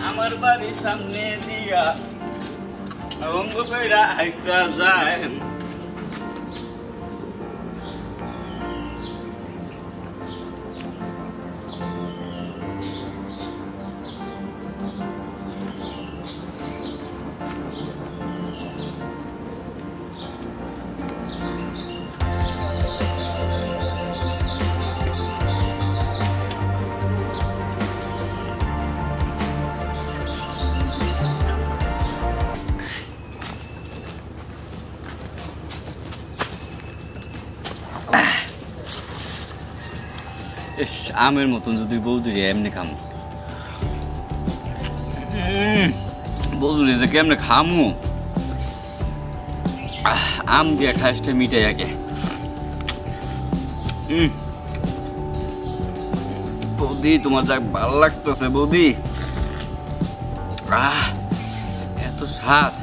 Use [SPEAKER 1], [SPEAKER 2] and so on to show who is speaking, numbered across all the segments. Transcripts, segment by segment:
[SPEAKER 1] আমার বাড়ির সামনে দিয়া অঙ্গ কইরা একটা যায় আমের মতন যদি বৌদুরি এমনি খামু বৌদুরি যে কেমনে খামু আম দিয়া খাসটা মিটাই আগে বৌদি তোমার যা ভালো লাগতেছে বৌদি এত স্বাদ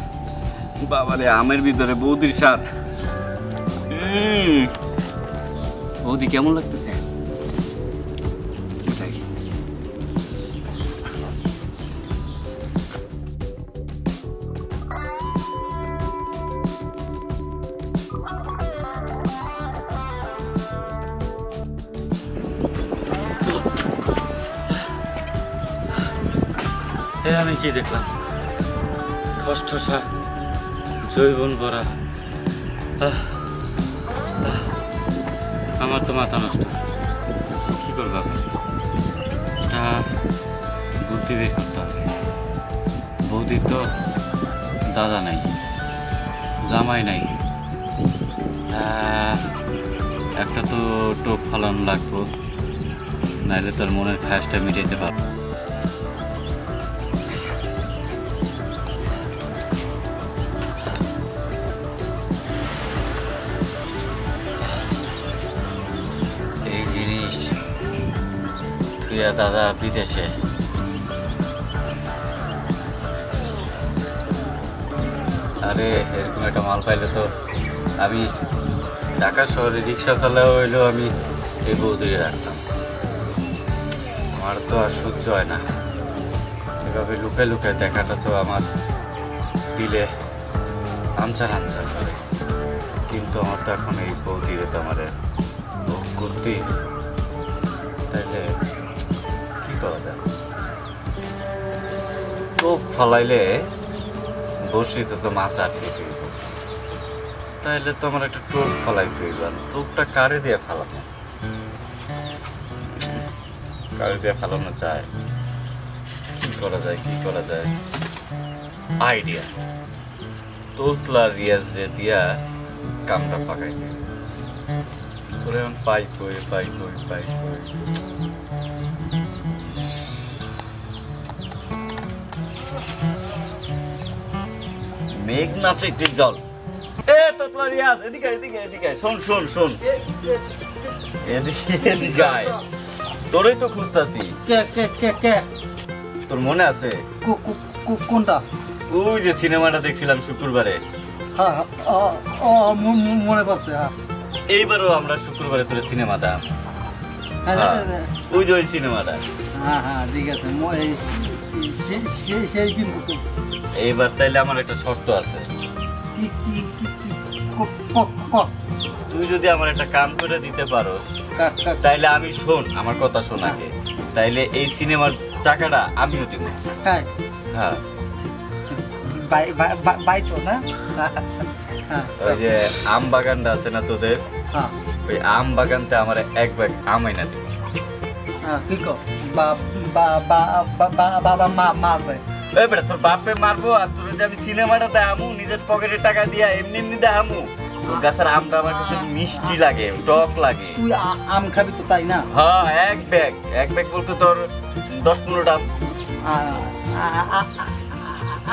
[SPEAKER 1] বাবারে আমের ভিতরে বৌদির স্বাদ বৌদি কেমন লাগতেছে আমি কি দেখলাম খসখসা জৈবন ভরা আমার তো মাথা নষ্ট কি করবো বুদ্ধি বের করতে হবে বৌদির তো দাদা নাই জামাই নাই একটা তো টোপ ফালানো লাগবো নাইলে তোর মনের খাসটা মিটাইতে পারবো দাদা বিদেশে আরে এরকম একটা মাল পাইলে তো আমি ঢাকা শহরে রিক্সা চালাও হইলেও আমি এই বৌদিকে রাখতাম আমার তো আর সহ্য হয় না এভাবে লুকায় লুকায় দেখাটা তো আমার দিলে আনচার আনচার করে কিন্তু আমার তো এখন এই বৌদিকে তো আমার করতেই তাইলে টোপ ফলাইলে বসিতে তো মাছ আটকে তুইব তাইলে তো আমার একটা টোপ ফলাই তুইব টোপটা কারে দিয়ে ফেলানো কারে দিয়ে ফেলানো যায় কি করা যায় আইডিয়া তোতলা রিয়াজ দিয়া কামটা পাকাই দিই তোরে এখন পাই মেঘ নাচাইতে জল এ তোতলা রিয়াজ এদিকে শোন এদিকে আয় তোরই তো খুঁজতাছি কে তোর মনে আছে
[SPEAKER 2] কোনটা
[SPEAKER 1] ওই যে সিনেমাটা দেখছিলাম শুক্রবারে
[SPEAKER 2] হ্যাঁ মনে পড়ছে
[SPEAKER 1] এইবারও আমরা শুক্রবারে তোর সিনেমা দাম ওই যে ওই সিনেমাটা
[SPEAKER 2] হ্যাঁ ঠিক আছে সেই কিন্তু
[SPEAKER 1] এইবার তাইলে আমার একটা শর্ত আছে তুই যদি আমার একটা কাম করে দিতে পারোস তাইলে আমি শোন আমার কথা শোনাকে তাইলে এই সিনেমার টাকাটা আমিও দিব হ্যাঁ ওই যে আম বাগানটা আছে না তোদের ওই আম বাগানতে আমার এক ব্যাগ আম আইনা দিব
[SPEAKER 2] বাবা মারবে
[SPEAKER 1] তোর বাপে মারবো আর তোর আমি সিনেমাটা দেখামু নিজের পকেটে টাকা দিয়া এমনি দেখামু তোর গাছের আমটা আমার কাছে মিষ্টি লাগে টক লাগে
[SPEAKER 2] তুই আম খাবি তো তাই না
[SPEAKER 1] হ্যাঁ এক ব্যাগ বলতে তোর 10-15টা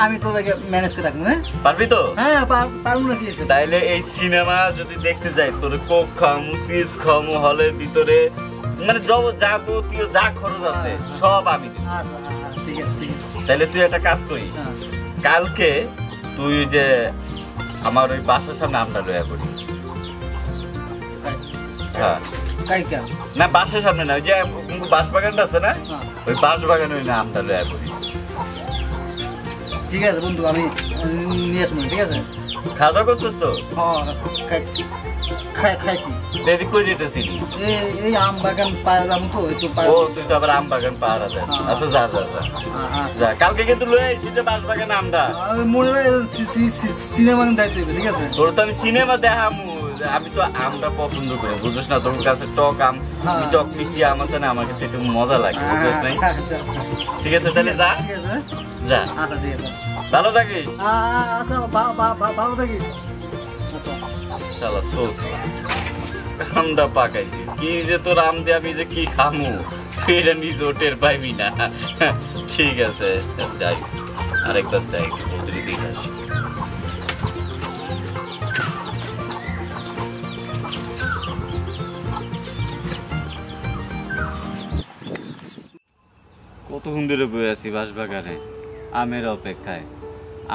[SPEAKER 2] আমি তোদেরকে ম্যানেজ করে রাখবো
[SPEAKER 1] পারবি তো
[SPEAKER 2] হ্যাঁ পারবো না কি
[SPEAKER 1] তাইলে এই সিনেমা যদি দেখতে যাই তোর কোক খাওয়ামু চিপস খাওয়ামু হলের ভিতরে মানে যাবতীয় যা খরচ আছে সব আমি দিব
[SPEAKER 2] ঠিক আছে
[SPEAKER 1] তাহলে তুই একটা কাজ করিস কালকে তুই যে আমার ওই বাসার সামনে আমরা লয়া করিস হ্যাঁ
[SPEAKER 2] কাইকা
[SPEAKER 1] না বাসের সামনে না, ওই যে বাঁশ বাগানটা আছে না,
[SPEAKER 2] হ্যাঁ।
[SPEAKER 1] ওই বাঁশ বাগানে ওই আমটা লয়ে পড়ি।
[SPEAKER 2] ঠিক আছে বন্ধু, আমি নিয়ে আসবো, ঠিক আছে?
[SPEAKER 1] খাওয়া দাওয়া করছিস তো?
[SPEAKER 2] খাইছি।
[SPEAKER 1] দিদি কই যেতেছিলি?
[SPEAKER 2] এই আম বাগান পাওয়া যাবো তো, একটু
[SPEAKER 1] ও তুই তো আবার আম বাগান পাহারা দেয়। আচ্ছা যা যা যা যা, কালকে কিন্তু লয়ে আসি যে বাঁশ বাগানে আমটা।
[SPEAKER 2] মনে হয় সিনেমা দায়িত্ব হবে, ঠিক আছে?
[SPEAKER 1] তোর তো আমি সিনেমা দেখামু, আমি তো আমটা পছন্দ করি, বুঝছ না? তোর কাছে টক আম, টক মিষ্টি আম আছে না, আমার কাছে একটু মজা লাগে, বুঝছ নাই? ঠিক আছে তাহলে যা
[SPEAKER 2] ঠিক আছে,
[SPEAKER 1] যা,
[SPEAKER 2] আচ্ছা ঠিক আছে,
[SPEAKER 1] ভালো থাকিস।
[SPEAKER 2] আচ্ছা ভালো থাকিস। আচ্ছা
[SPEAKER 1] শালা তো আমটা পাকাইছি, কি যে তোর আম দিয়ে আমি যে কি খামু তুই এটা নিজে টের পাইবি না। ঠিক আছে যাই, আরেকবার যাই, বৌদির দিকে আসি। কতক্ষণ ধরে বয়ে আছি বাঁশবাগানে আমের অপেক্ষায়,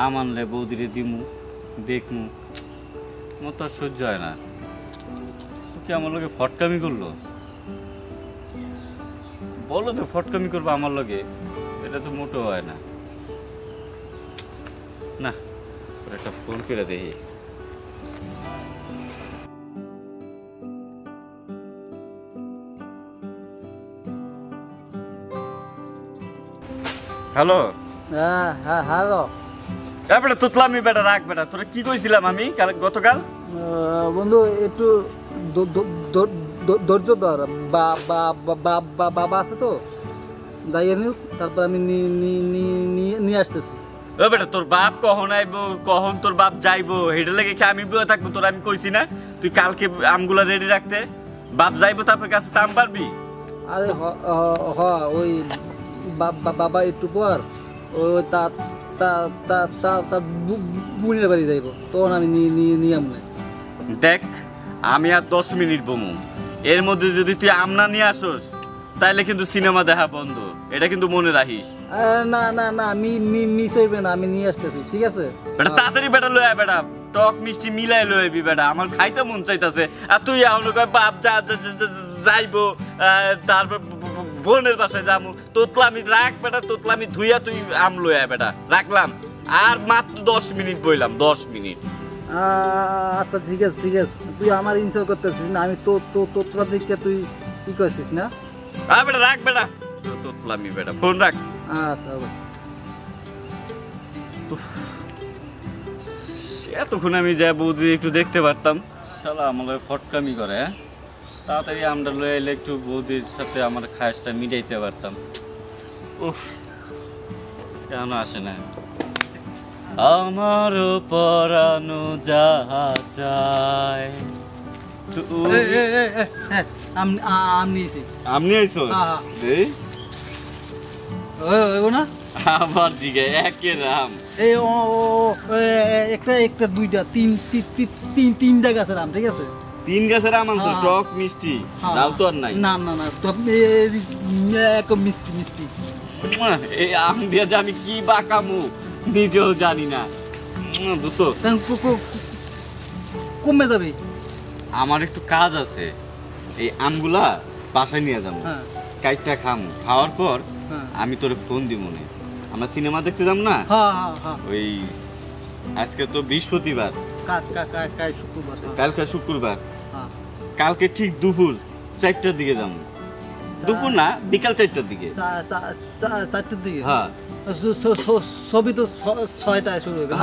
[SPEAKER 1] আম আনলে বৌদিরে দিমু, দেখমু, আমার তো আর সহ্য হয় না। তো কি আমার লগে ফটকামি করলো? বলো তো ফটকামি করবো আমার লগে? এটা তো মোটো হয় না। না, ওর একটা ফোন করে দেখি। হ্যালো,
[SPEAKER 2] হ্যাঁ হ্যালো
[SPEAKER 1] বেটা তুতলামি বেটা, রাখ বেটা। তোরা কি কইছিলাম আমি গতকাল?
[SPEAKER 2] বন্ধু, একটু ধৈর্য ধর, বাবা আছে তো, যাইয়ে নিও, তারপর আমি নিয়ে আসতেছি।
[SPEAKER 1] ও বেটা, তোর বাপ কখন আইবো, কখন তোর বাপ যাইবো, হেঁটে লেগে কি আমি বয়ে থাকবো? তোর আমি কইছি না তুই কালকে আমগুলা রেডি রাখতে? বাপ যাইবো তারপর কাছে আম পারবি?
[SPEAKER 2] আরে ওই বাবা একটু পর ওই তার বোনের বাড়ি যাইব, তখন আমি নিয়ে আমনে।
[SPEAKER 1] দেখ, আমি আর 10 মিনিট বমু, এর মধ্যে যদি তুই আম না নিয়ে আসোস তাইলে কিন্তু সিনেমা দেখা বন্ধ, এটা কিন্তু মনে রাখিস।
[SPEAKER 2] না না না, আমি মিস হইবে না, আমি নিয়ে আসতেছি, ঠিক আছে?
[SPEAKER 1] বেটা তাড়াতাড়ি বেটা লয়ে আয় বেটা, টক মিষ্টি মিলাই লয়ে আইবি বেটা, আমার খাইতে মন চাইতাছে। আর তুই এখন কয় বাপ যাইবো, তারপর বোনের বাসায় যামু, তোতলামি রাখ বেটা, তোতলামি ধুইয়া তুই আম লয়ে আয় বেটা। রাখলাম, আর মাত্র 10 মিনিট বইলাম, 10 মিনিট।
[SPEAKER 2] আচ্ছা ঠিক আছে, ঠিক আছে, তুই আমার ইনসাল্ট করতেছিস না, আমি তোর দিকে তুই কি করছিস না?
[SPEAKER 1] বেটা রাখ বেটা, তোতলামি বেটা, ফোন রাখ।
[SPEAKER 2] আচ্ছা
[SPEAKER 1] এতক্ষণ আমি যা বৌদি একটু দেখতে পারতাম, শালা আমার ফটকামি করে। হ্যাঁ, তাড়াতাড়ি আমরা লয়ে এলে একটু বৌদির সাথে আমার খায়াসটা মিটাইতে পারতাম। উফ, কেন আসে না? আমার পরানো যাহা চায়
[SPEAKER 2] নিয়েছি।
[SPEAKER 1] আপনি আইসো
[SPEAKER 2] না
[SPEAKER 1] আবার জিগে একে রাম,
[SPEAKER 2] এই একটা দুইটা তিনটা গাছের আম, ঠিক আছে?
[SPEAKER 1] 3 গাছের আম আনছো, টক মিষ্টি যাও তো আর নাই?
[SPEAKER 2] না না না, এক মিষ্টি মিষ্টি।
[SPEAKER 1] এই আম দিয়ে যে আমি কি বাকামু নিজেও জানি না। বুঝছো,
[SPEAKER 2] কমে যাবে।
[SPEAKER 1] আমার একটু কাজ আছে, এই আমগুলা বাসায় নিয়ে যাবো, কাইটটা খামু, খাওয়ার পর আমি তোরে ফোন দিব না। আমরা সিনেমা দেখতে যাব না? ওই আজকে তো বৃহস্পতিবার, কালকে শুক্রবার, কালকে ঠিক দুপুর 4টার দিকে যাবো। দুপুর না, বিকাল 4টার দিকে।
[SPEAKER 2] 4টার দিকে?
[SPEAKER 1] হ্যাঁ।
[SPEAKER 2] ছবি তো 6টায় শুরু হবে।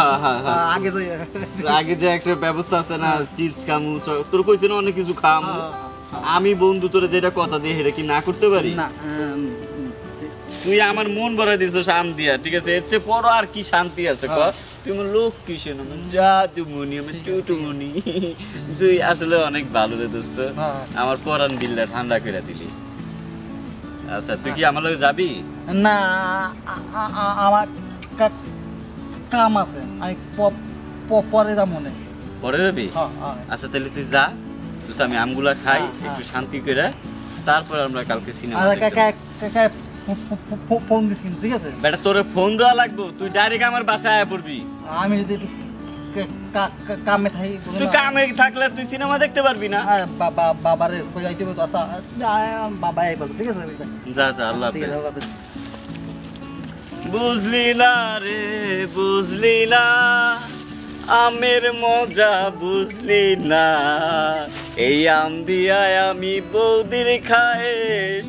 [SPEAKER 1] আগে যে একটা ব্যবস্থা আছে না, চিপস খামু, তোর কইছে না অনেক কিছু খামু। আমি বন্ধু তোরে যেটা কথা দিয়ে সেটা কি না করতে পারি?
[SPEAKER 2] না,
[SPEAKER 1] তুই আমার মন ভরা দিছিস আম দিয়া, ঠিক আছে? এর চেয়ে বড় আর কি শান্তি আছে ক? তুই আমার লোক কিসেন, আমার জাদুমণি, আমার চুটুমণি, তুই আসলে অনেক ভালো রে দোস্ত, আমার পরান দিলটা ঠান্ডা করে দিলি। আচ্ছা, তুই কি আমার লগে যাবি?
[SPEAKER 2] না, আমার কাম আছে, আমি পরে যাব মনে।
[SPEAKER 1] পরে যাবি? আচ্ছা তাহলে তুই যা, তুই আমি আমগুলা খাই একটু শান্তি করে, তারপর আমরা কালকে সিনেমা দেখব।
[SPEAKER 2] ফোন দিস কিন্তু, ঠিক আছে?
[SPEAKER 1] বেটা তোরে ফোন দেওয়া লাগবে, তুই ডাইরেক্ট আমার বাসায় আয়া পড়বি।
[SPEAKER 2] আমি যদি কামে থাকি
[SPEAKER 3] তুই কামে থাকলে তুই সিনেমা দেখতে পারবি না।
[SPEAKER 2] বাবারে কই যাইতে হবে তো আচ্ছা বাবা এই বল ঠিক আছে
[SPEAKER 1] যা যা, আল্লাহ
[SPEAKER 2] ঠিক
[SPEAKER 1] হাফেজ।
[SPEAKER 2] আছে বাবা।
[SPEAKER 3] বুঝলি না রে বুঝলি না, আমের মজা বুঝলি না, এই আম দিয়ায় আমি বৌদির খায়েশ